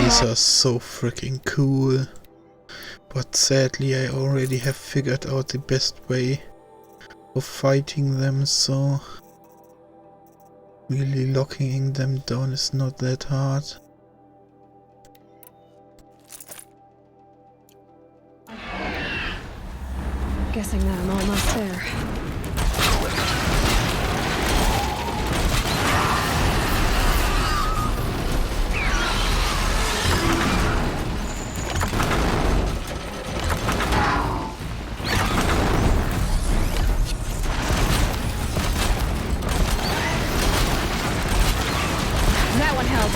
These are so freaking cool. But sadly I already have figured out the best way of fighting them, so really locking them down is not that hard. Guessing that I'm almost there. That one held.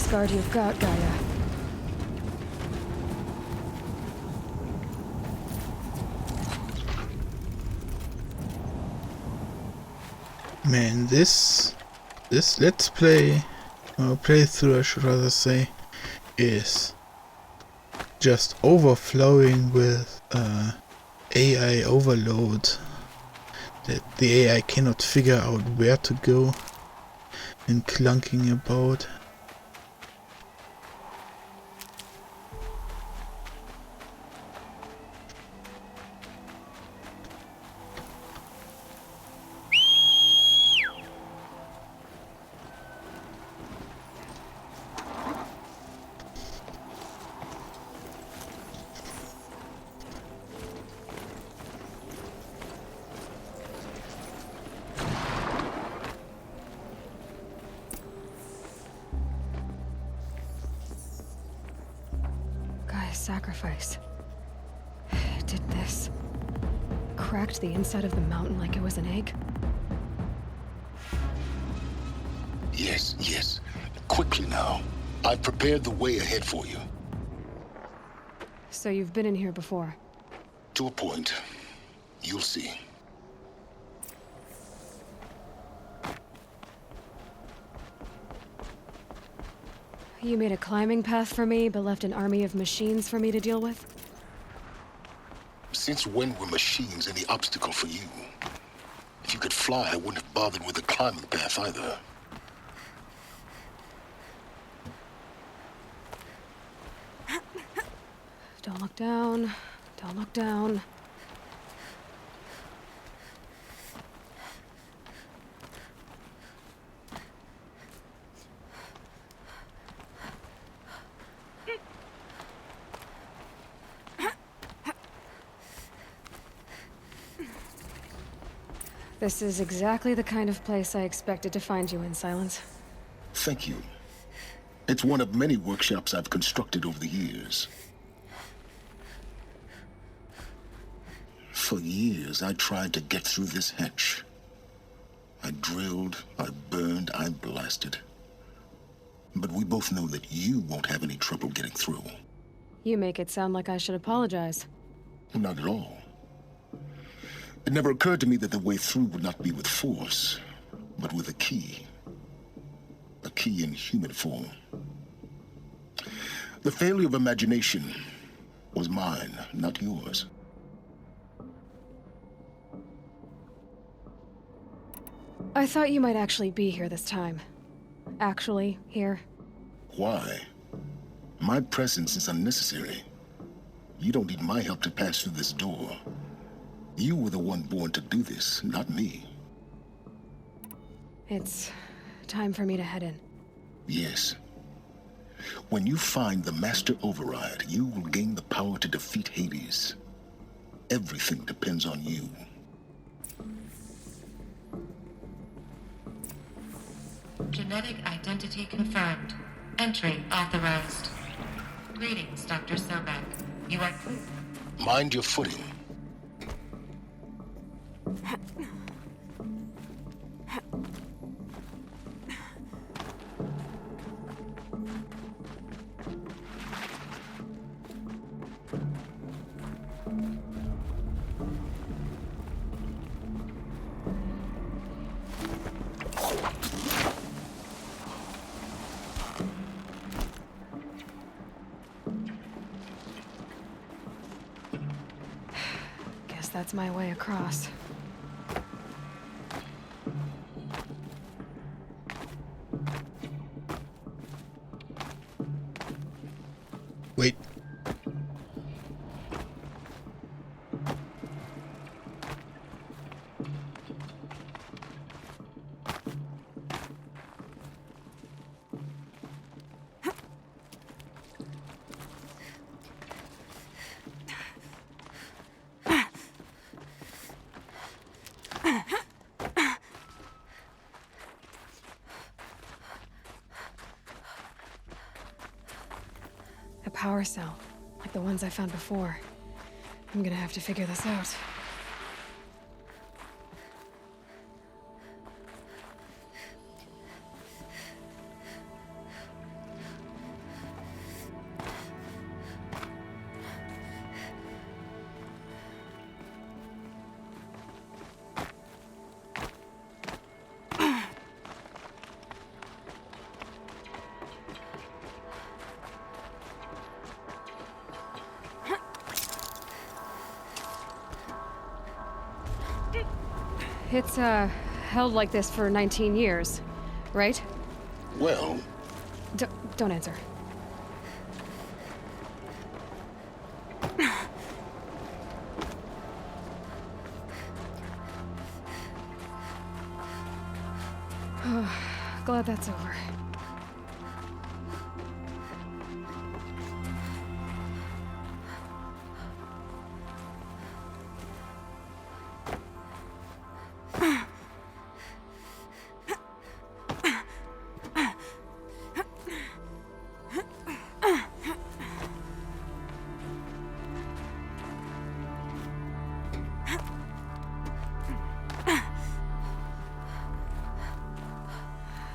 Guard you've got, Gaia. Man, this let's play, or playthrough I should rather say, is just overflowing with AI overload. That the AI cannot figure out where to go and clunking about. Sacrifice. It did this. Cracked the inside of the mountain like it was an egg. Yes. Quickly now. I've prepared the way ahead for you. So you've been in here before? To a point. You'll see. You made a climbing path for me, but left an army of machines for me to deal with? Since when were machines any obstacle for you? If you could fly, I wouldn't have bothered with the climbing path either. Don't look down. Don't look down. This is exactly the kind of place I expected to find you in, Silence. Thank you. It's one of many workshops I've constructed over the years. For years, I tried to get through this hatch. I drilled, I burned, I blasted. But we both know that you won't have any trouble getting through. You make it sound like I should apologize. Not at all. It never occurred to me that the way through would not be with force, but with a key. A key in human form. The failure of imagination was mine, not yours. I thought you might actually be here this time. Actually, here. Why? My presence is unnecessary. You don't need my help to pass through this door. You were the one born to do this, not me. It's time for me to head in. Yes. When you find the Master Override, you will gain the power to defeat Hades. Everything depends on you. Genetic identity confirmed. Entry authorized. Greetings, Dr. Sobek. You are clear. Mind your footing. Guess that's my way across. Wait. A power cell, like the ones I found before. I'm gonna have to figure this out. It's, held like this for 19 years, right? Well, Don't answer. Glad that's over.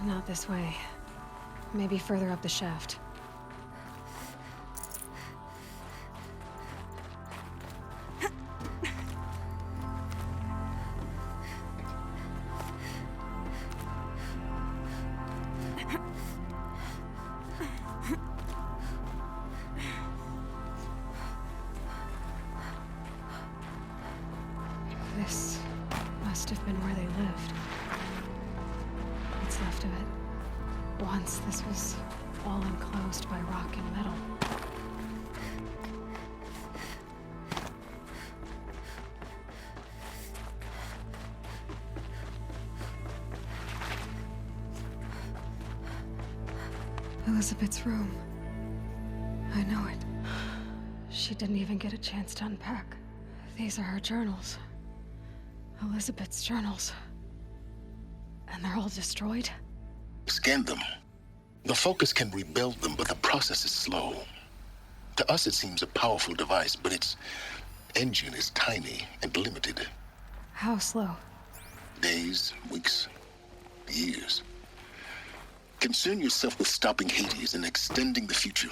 Not this way. Maybe further up the shaft. This must have been where they lived. What's left of it. Once this was all enclosed by rock and metal. Elizabeth's room. I know it. She didn't even get a chance to unpack. These are her journals. Elizabeth's journals. And they're all destroyed? scan them. The Focus can rebuild them, but the process is slow. To us, it seems a powerful device, but its engine is tiny and limited. How slow? Days, weeks, years. Concern yourself with stopping Hades and extending the future,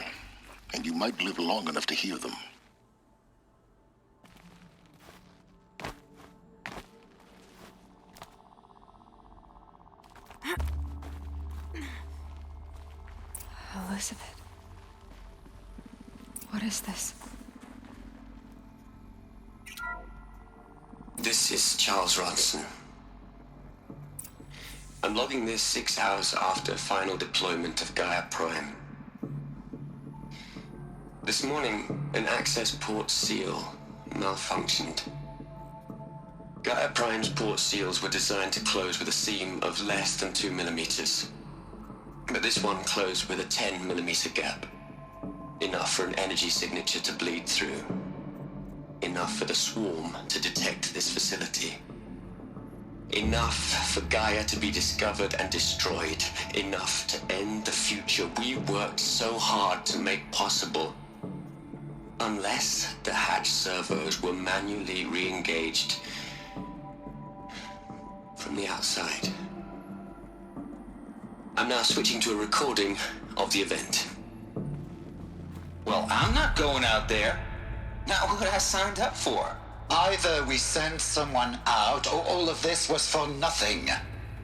and you might live long enough to hear them. Elizabeth. What is this? This is Charles Ronson. I'm logging this 6 hours after final deployment of Gaia Prime. This morning, an access port seal malfunctioned. Gaia Prime's port seals were designed to close with a seam of less than 2 millimeters. But this one closed with a 10 millimeter gap. Enough for an energy signature to bleed through. Enough for the swarm to detect this facility. Enough for Gaia to be discovered and destroyed. Enough to end the future we worked so hard to make possible. Unless the hatch servos were manually re-engaged from the outside. I'm now switching to a recording of the event. Well, I'm not going out there. Not what I signed up for. Either we send someone out, or all of this was for nothing.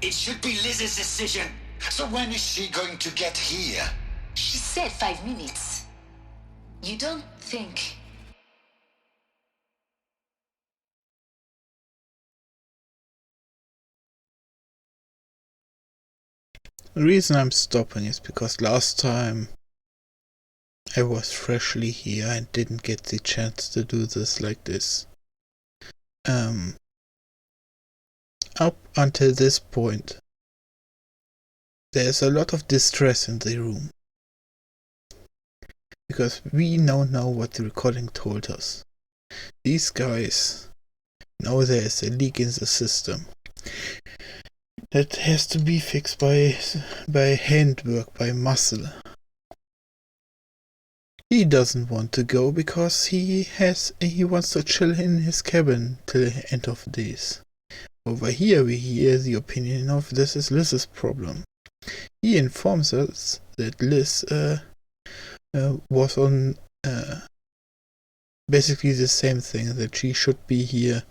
It should be Liz's decision. So when is she going to get here? She said 5 minutes. You don't think... The reason I'm stopping is because last time I was freshly here and didn't get the chance to do this like this. Up until this point, there's a lot of distress in the room. Because we now know what the recording told us. These guys know there's a leak in the system. That has to be fixed by handwork, by muscle. He doesn't want to go because he wants to chill in his cabin till the end of days. Over here we hear the opinion of this is Liz's problem. He informs us that Liz was on basically the same thing, that she should be here,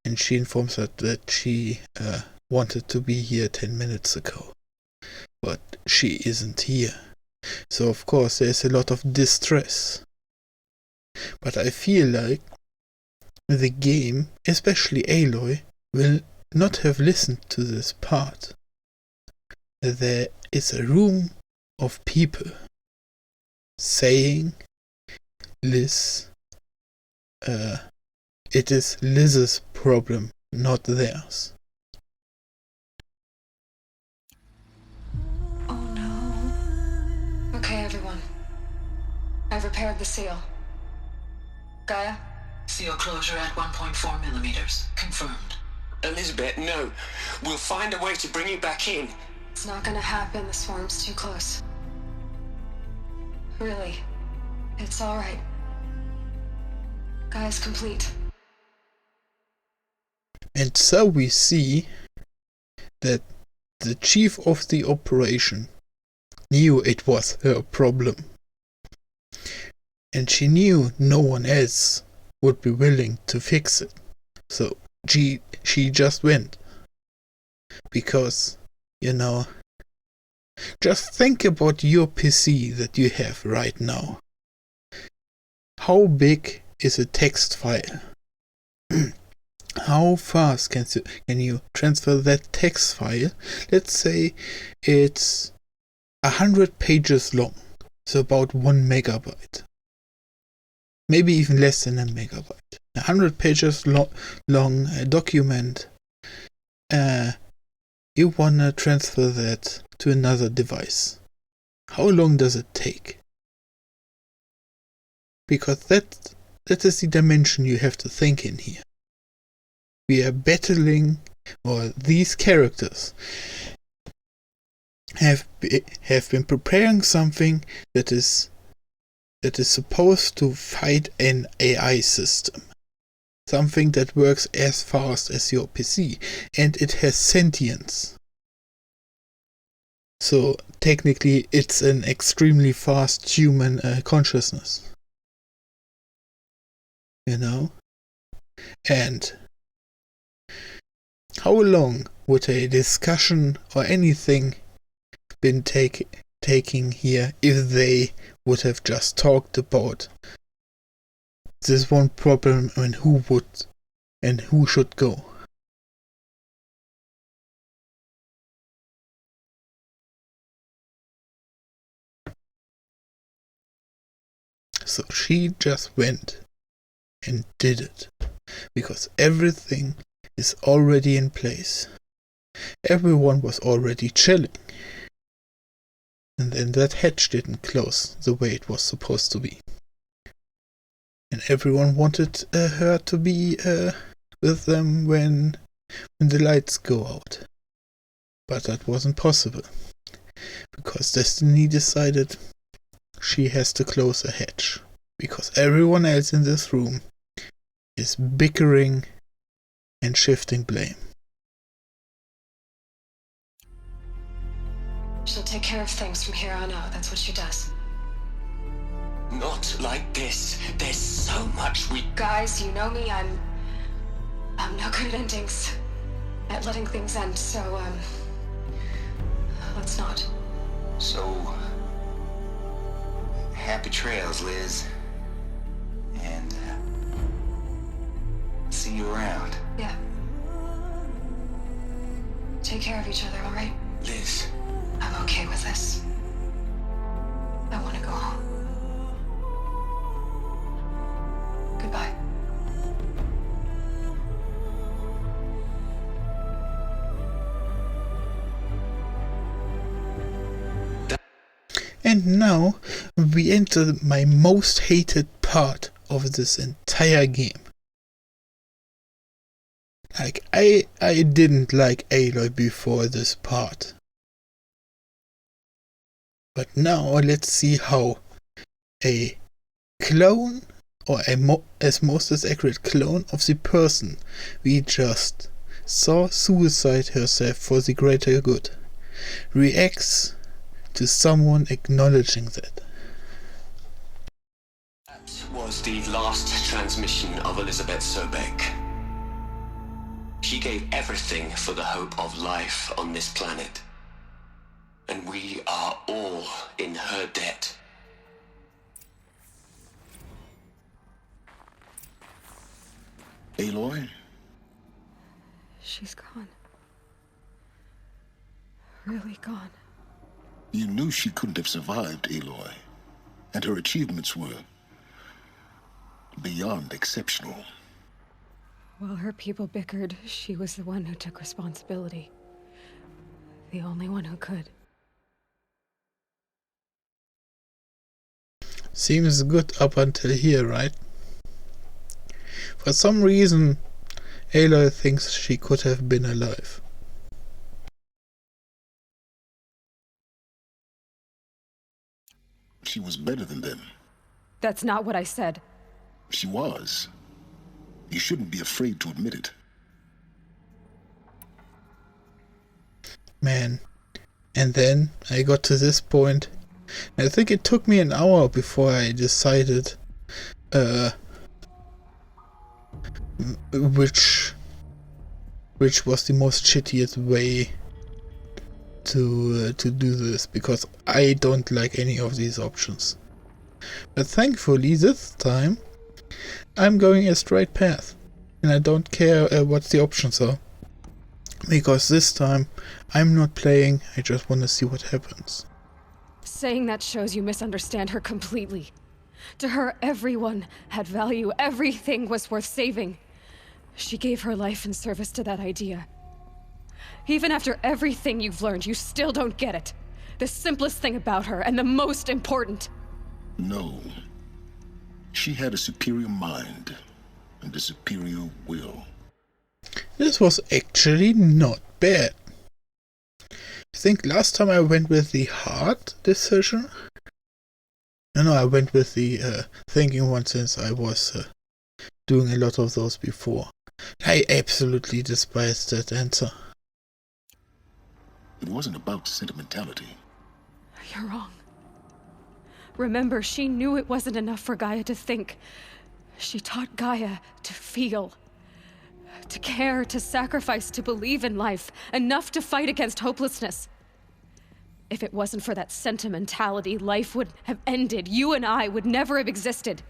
and she informs us that she wanted to be here 10 minutes ago. But she isn't here. So of course there's a lot of distress. But I feel like the game, especially Aloy, will not have listened to this part. There is a room of people saying Liz, it is Liz's problem, not theirs. Oh no. Okay, everyone. I've repaired the seal. Gaia? Seal closure at 1.4 millimeters. Confirmed. Elizabeth, no. We'll find a way to bring you back in. It's not gonna happen. The swarm's too close. Really. It's alright. Gaia's complete. And so we see that the chief of the operation knew it was her problem. And she knew no one else would be willing to fix it. So she just went. Because, you know, just think about your PC that you have right now. How big is a text file? How fast can you transfer that text file? Let's say it's 100 pages long, so about 1 megabyte. Maybe even less than a megabyte. 100 pages long document. You wanna transfer that to another device. How long does it take? Because that is the dimension you have to think in here. We are battling, or these characters have been preparing something that is supposed to fight an AI system. Something that works as fast as your PC, and it has sentience. So technically it's an extremely fast human consciousness. You know? And how long would a discussion or anything been taking here if they would have just talked about this one problem and who should go? So she just went and did it, because everything is already in place. Everyone was already chilling. And then that hatch didn't close the way it was supposed to be. And everyone wanted her to be with them when the lights go out. But that wasn't possible. Because Destiny decided she has to close a hatch. Because everyone else in this room is bickering and shifting blame. She'll take care of things from here on out. That's what she does. Not like this. There's so much we... Guys, you know me. I'm no good at endings. At letting things end, so, let's not. So, happy trails, Liz. And, see you around. Yeah. Take care of each other, alright? Liz. I'm okay with this. I want to go home. Goodbye. And now we enter my most hated part of this entire game. Like, I didn't like Aloy before this part. But now let's see how a clone, or as most as accurate clone of the person we just saw suicide herself for the greater good, reacts to someone acknowledging that. That was the last transmission of Elizabeth Sobek. She gave everything for the hope of life on this planet. And we are all in her debt. Aloy? She's gone. Really gone. You knew she couldn't have survived, Aloy. And her achievements were beyond exceptional. While her people bickered, she was the one who took responsibility. The only one who could. Seems good up until here, right? For some reason, Aloy thinks she could have been alive. She was better than them. That's not what I said. She was. You shouldn't be afraid to admit it. Man. And then I got to this point. I think it took me an hour before I decided which was the most shittiest way to do this, because I don't like any of these options. But thankfully this time I'm going a straight path, and I don't care what the options are, because this time I'm not playing, I just want to see what happens. Saying that shows you misunderstand her completely. To her, everyone had value. Everything was worth saving. She gave her life in service to that idea. Even after everything you've learned, you still don't get it. The simplest thing about her, and the most important. No. She had a superior mind and a superior will. This was actually not bad. I think last time I went with the hard decision. No, I went with the thinking one, since I was doing a lot of those before. I absolutely despised that answer. It wasn't about sentimentality. You're wrong. Remember, she knew it wasn't enough for Gaia to think. She taught Gaia to feel. To care, to sacrifice, to believe in life. Enough to fight against hopelessness. If it wasn't for that sentimentality, life would have ended. You and I would never have existed.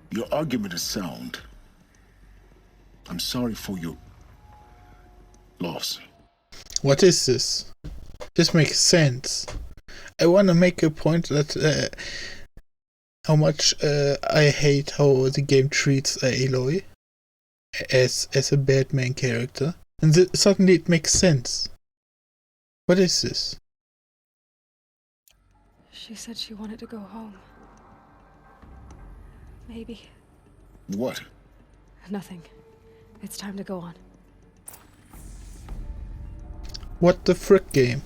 Your argument is sound. I'm sorry for your loss. What is this? This makes sense. I want to make a point that how much I hate how the game treats Aloy. as a Batman character, and suddenly it makes sense. What is this? She said she wanted to go home. Maybe. What? Nothing. It's time to go on. What the frick game?